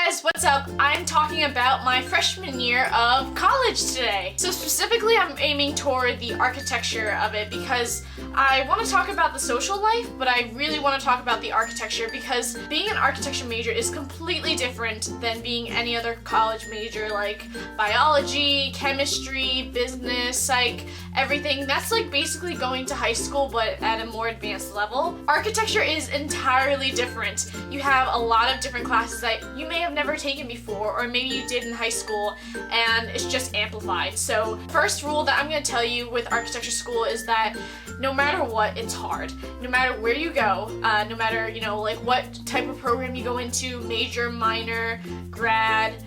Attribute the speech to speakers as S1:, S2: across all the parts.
S1: guys, what's up? I'm talking about my freshman year of college today. So specifically, I'm aiming toward the architecture of it because I want to talk about the social life, but I really want to talk about the architecture because being an architecture major is completely different than being any other college major like biology, chemistry, business, psych, everything. That's like basically going to high school but at a more advanced level. Architecture is entirely different. You have a lot of different classes that you may have never taken before, or maybe you did in high school and it's just amplified. So first rule that I'm going to tell you with architecture school is that no matter what, it's hard. No matter where you go, no matter, like what type of program you go into, major, minor, grad,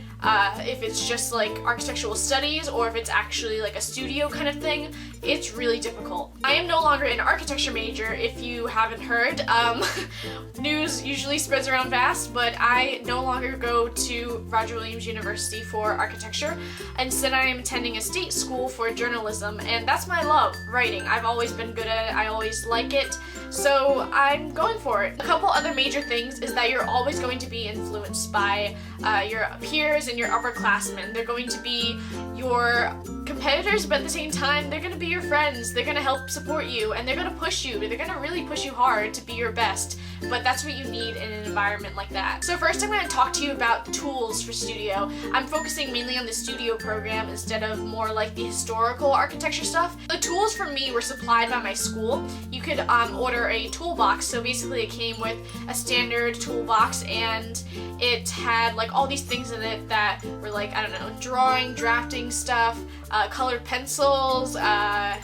S1: if it's just like architectural studies or if it's actually like a studio kind of thing, it's really difficult. I am no longer an architecture major, if you haven't heard. News usually spreads around fast, but I no longer go to Roger Williams University for architecture. Instead, I am attending a state school for journalism, and that's my love, writing. I've always been good at it, I always like it, so I'm going for it. A couple other major things is that you're always going to be influenced by your peers and your upperclassmen. They're going to be your competitors, but at the same time, they're going to be your friends. They're going to help support you, and they're going to push you. They're going to really push you hard to be your best, but that's what you need in an environment like that. So first, I'm going to talk to you about tools for studio. I'm focusing mainly on the studio program instead of more like the historical architecture stuff. The tools for me were supplied by my school. You could order a toolbox, so basically it came with a standard toolbox, and it had like all these things in it that were like, I don't know, drawing, drafting stuff, colored pencils, I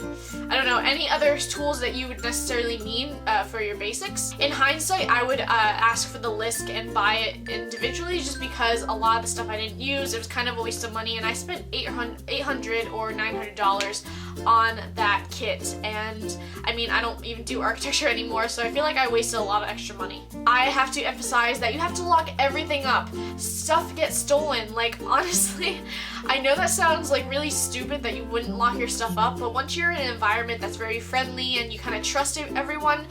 S1: don't know, any other tools that you would necessarily need for your basics. In hindsight, I would ask for the list and buy it individually just because a lot of the stuff I didn't use, it was kind of a waste of money, and I spent $800 or $900 on that kit, and I mean, I don't even do architecture anymore, so I feel like I wasted a lot of extra money. I have to emphasize that you have to lock everything up. Stuff gets stolen. Like, honestly, I know that sounds like really stupid that you wouldn't lock your stuff up, but once you're in an environment that's very friendly and you kind of trust everyone,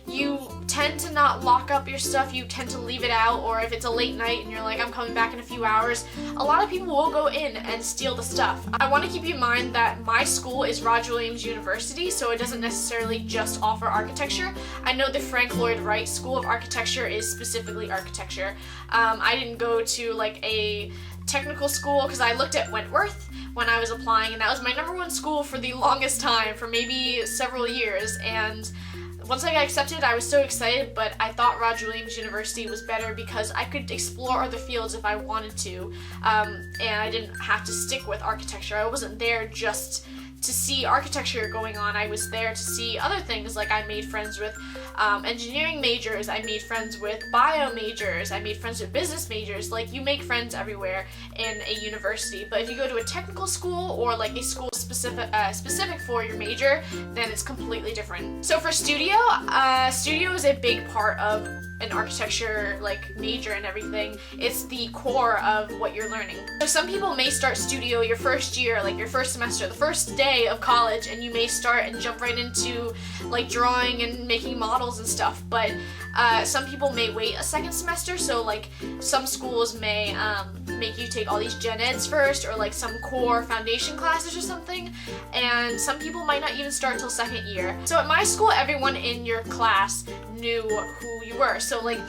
S1: you tend to not lock up your stuff, you tend to leave it out, or if it's a late night and you're like, I'm coming back in a few hours, a lot of people will go in and steal the stuff. I want to keep in mind that my school is Roger Williams University, so it doesn't necessarily just offer architecture. I know the Frank Lloyd Wright School of Architecture is specifically architecture. I didn't go to like a technical school because I looked at Wentworth when I was applying, and that was my #1 school for the longest time, for maybe several years, and once I got accepted, I was so excited, but I thought Roger Williams University was better because I could explore other fields if I wanted to, and I didn't have to stick with architecture. I wasn't there just to see architecture going on. I was there to see other things, like I made friends with engineering majors, I made friends with bio majors, I made friends with business majors. Like, you make friends everywhere in a university, but if you go to a technical school or like a school specific for your major, then it's completely different. So for studio is a big part of an architecture like major and everything. It's the core of what you're learning. So some people may start studio your first year, like your first semester, the first day of college, and you may start and jump right into like drawing and making models and stuff, but some people may wait a second semester. So like some schools may make you take all these gen eds first, or like some core foundation classes or something, and some people might not even start till second year. So at my school, everyone in your class knew who you were. So like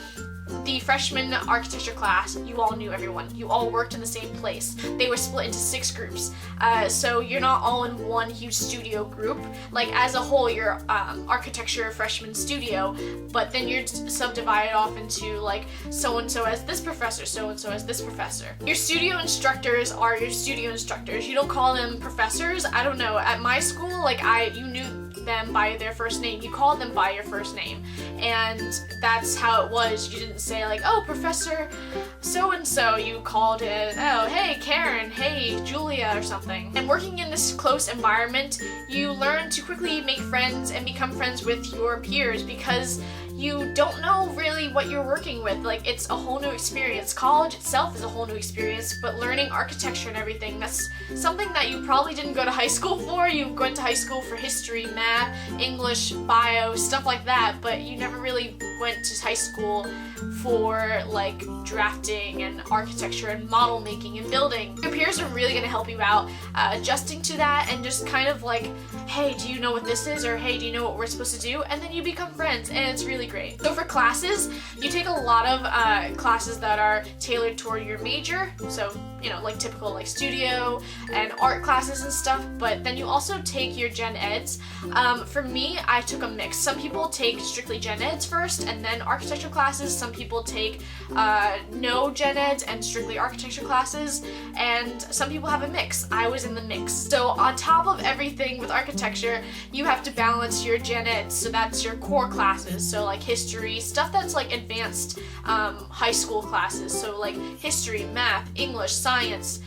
S1: the freshman architecture class, you all knew everyone. You all worked in the same place. They were split into 6 groups. So you're not all in one huge studio group. Like, as a whole, you're architecture freshman studio, but then you're subdivided off into like so-and-so as this professor, so-and-so as this professor. Your studio instructors are your studio instructors. You don't call them professors. I don't know. At my school, like you knew them by their first name. You called them by your first name, and that's how it was. You didn't say like, oh, Professor so-and-so. You called it, oh, hey, Karen, hey, Julia, or something. And working in this close environment, you learn to quickly make friends and become friends with your peers because you don't know really what you're working with. Like, it's a whole new experience. College itself is a whole new experience, but learning architecture and everything, that's something that you probably didn't go to high school for. You went to high school for history, math, English, bio, stuff like that, but you never really went to high school for like drafting and architecture and model making and building. Your peers are really going to help you out adjusting to that and just kind of like, hey, do you know what this is? Or hey, do you know what we're supposed to do? And then you become friends, and it's really great. So for classes, you take a lot of classes that are tailored toward your major, so you know, like typical like studio and art classes and stuff, but then you also take your gen eds. For me, I took a mix. Some people take strictly gen eds first and then architecture classes. Some people take no gen eds and strictly architecture classes, and some people have a mix. I was in the mix. So on top of everything with architecture, you have to balance your gen eds, so that's your core classes, so like history, stuff that's like advanced high school classes, so like history, math, English, science,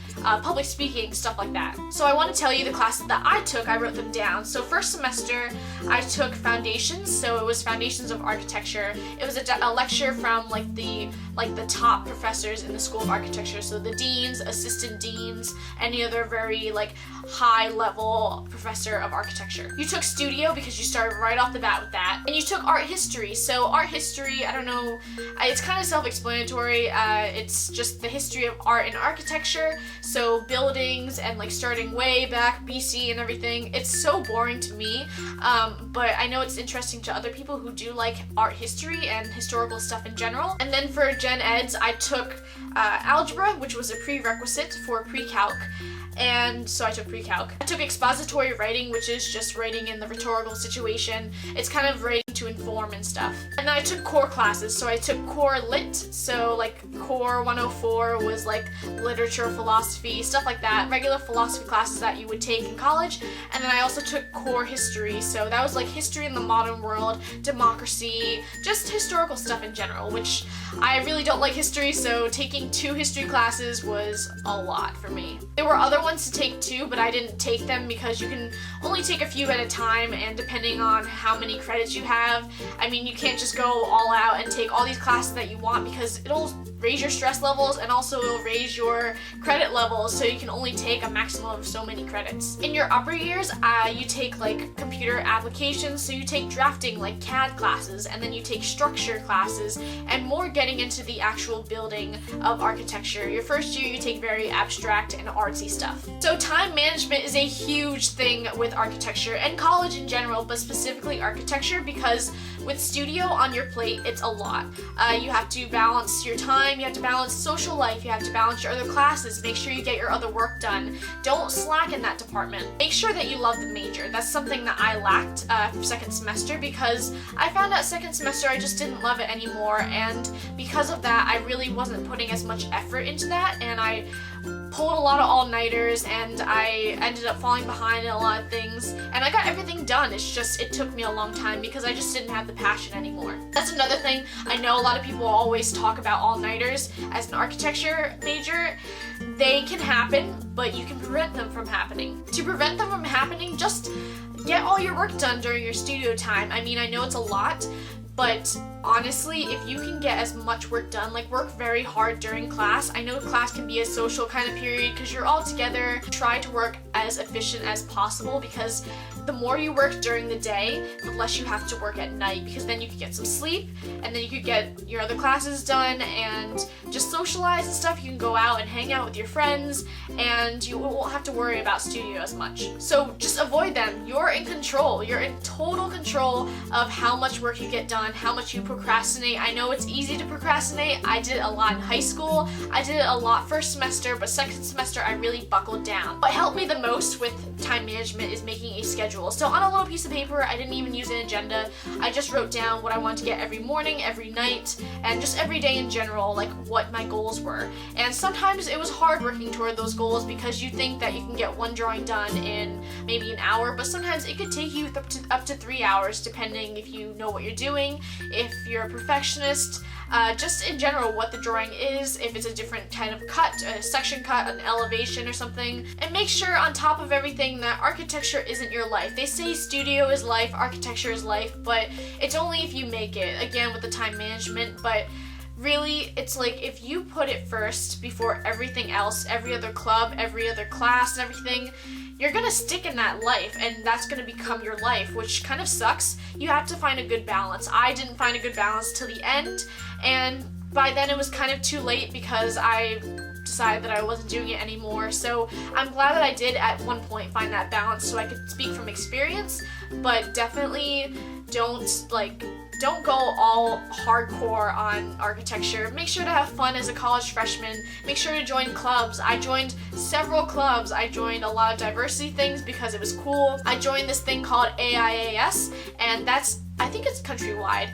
S1: public speaking, stuff like that. So I want to tell you the classes that I took. I wrote them down. So first semester I took foundations, so it was foundations of architecture. It was a lecture from like the top professors in the School of Architecture, so the deans, assistant deans, any other very like high level professor of architecture. You took studio because you started right off the bat with that, and you took art history. So art history, I don't know, it's kind of self-explanatory. It's just the history of art and architecture, so buildings and like starting way back BC and everything. It's so boring to me, but I know it's interesting to other people who do like art history and historical stuff in general. And then for gen eds, I took algebra, which was a prerequisite for pre-calc, and so I took pre-calc. I took expository writing, which is just writing in the rhetorical situation. It's kind of writing to inform and stuff. And then I took core classes, so I took core lit, so like core 104 was like literature, philosophy, stuff like that, regular philosophy classes that you would take in college. And then I also took core history, so that was like history in the modern world, democracy, just historical stuff in general, which I really don't like history, so taking 2 history classes was a lot for me. There were other ones to take too, but I didn't take them because you can only take a few at a time, and depending on how many credits you have, I mean, you can't just go all out and take all these classes that you want, because it'll raise your stress levels and also it'll raise your credit levels, so you can only take a maximum of so many credits. In your upper years, you take like computer applications, so you take drafting like CAD classes, and then you take structure classes and more getting into the actual building of architecture. Your first year you take very abstract and artsy stuff. So time management is a huge thing with architecture and college in general, but specifically architecture, because with studio on your plate, it's a lot. You have to balance your time, you have to balance social life, you have to balance your other classes, make sure you get your other work done. Don't slack in that department. Make sure that you love the major. That's something that I lacked second semester, because I found out second semester I just didn't love it anymore, and because of that I really wasn't putting as much effort into that, and I pulled a lot of all-nighters, and I ended up falling behind in a lot of things, and I got everything done. It's just, it took me a long time because I just didn't have the passion anymore. That's another thing. I know a lot of people always talk about all-nighters as an architecture major. They can happen, but you can prevent them from happening. To prevent them from happening, just get all your work done during your studio time. I mean, I know it's a lot, but honestly, if you can get as much work done, like work very hard during class. I know class can be a social kind of period because you're all together. Try to work as efficient as possible, because the more you work during the day, the less you have to work at night, because then you could get some sleep, and then you could get your other classes done and just socialize and stuff. You can go out and hang out with your friends, and you won't have to worry about studio as much. So just avoid them. You're in control. You're in total control of how much work you get done, how much you procrastinate. I know it's easy to procrastinate. I did it a lot in high school. I did it a lot first semester, but second semester I really buckled down. What helped me the most with time management is making a schedule. So on a little piece of paper, I didn't even use an agenda. I just wrote down what I wanted to get every morning, every night, and just every day in general, like what my goals were. And sometimes it was hard working toward those goals, because you think that you can get one drawing done in maybe an hour, but sometimes it could take you up to 3 hours, depending if you know what you're doing, if you're a perfectionist, just in general what the drawing is, if it's a different kind of cut, a section cut, an elevation or something. And make sure on top of everything that architecture isn't your life. life. They say studio is life, architecture is life, but it's only if you make it, again with the time management, but really, it's like if you put it first before everything else, every other club, every other class, and everything, you're gonna stick in that life, and that's gonna become your life, which kind of sucks. You have to find a good balance. I didn't find a good balance till the end, and by then it was kind of too late because I decided that I wasn't doing it anymore. So I'm glad that I did at one point find that balance so I could speak from experience, but definitely don't go all hardcore on architecture. Make sure to have fun as a college freshman. Make sure to join clubs. I joined several clubs. I joined a lot of diversity things because it was cool. I joined this thing called AIAS, and I think it's countrywide.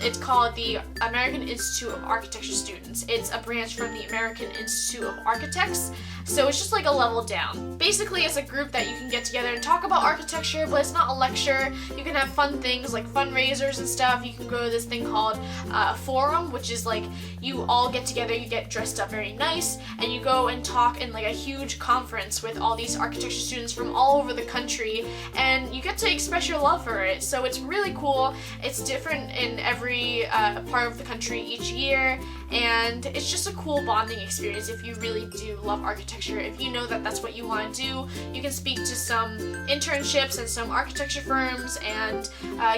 S1: It's called the American Institute of Architecture Students. It's a branch from the American Institute of Architects, so it's just like a level down. Basically, it's a group that you can get together and talk about architecture, but it's not a lecture. You can have fun things like fundraisers and stuff. You can go to this thing called Forum, which is like you all get together, you get dressed up very nice, and you go and talk in like a huge conference with all these architecture students from all over the country, and you get to express your love for it. So it's really cool. It's different in every part of the country each year, and it's just a cool bonding experience if you really do love architecture. If you know that that's what you want to do, you can speak to some internships and some architecture firms and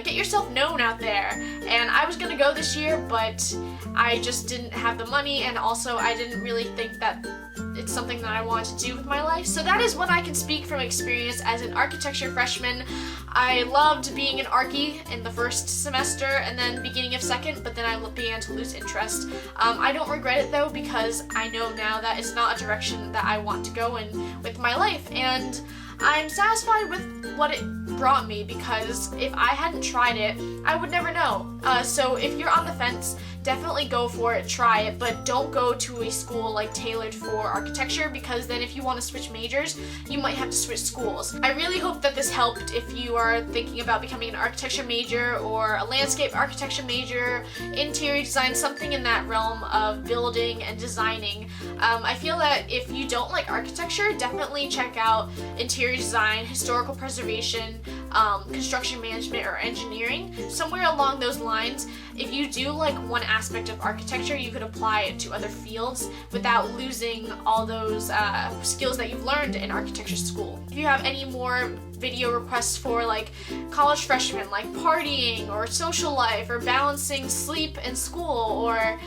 S1: get yourself known out there. And I was gonna go this year, but I just didn't have the money, and also I didn't really think that it's something that I wanted to do with my life. So that is what I can speak from experience as an architecture freshman. I loved being an archie in the first semester and then beginning of second, but then I began to lose interest. I don't regret it though, because I know now that it's not a direction that I want to go in with my life, and I'm satisfied with what it brought me, because if I hadn't tried it, I would never know. So if you're on the fence, definitely go for it, try it, but don't go to a school like tailored for architecture, because then if you want to switch majors, you might have to switch schools. I really hope that this helped if you are thinking about becoming an architecture major or a landscape architecture major, interior design, something in that realm of building and designing. I feel that if you don't like architecture, definitely check out interior design, historical preservation, construction management, or engineering, somewhere along those lines. If you do like one aspect of architecture, you could apply it to other fields without losing all those skills that you've learned in architecture school. If you have any more video requests for like college freshmen, like partying or social life or balancing sleep and school, or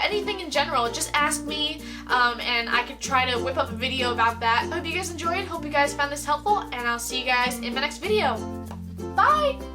S1: anything in general, just ask me, and I could try to whip up a video about that. I hope you guys enjoyed, hope you guys found this helpful, and I'll see you guys in my next video. Bye!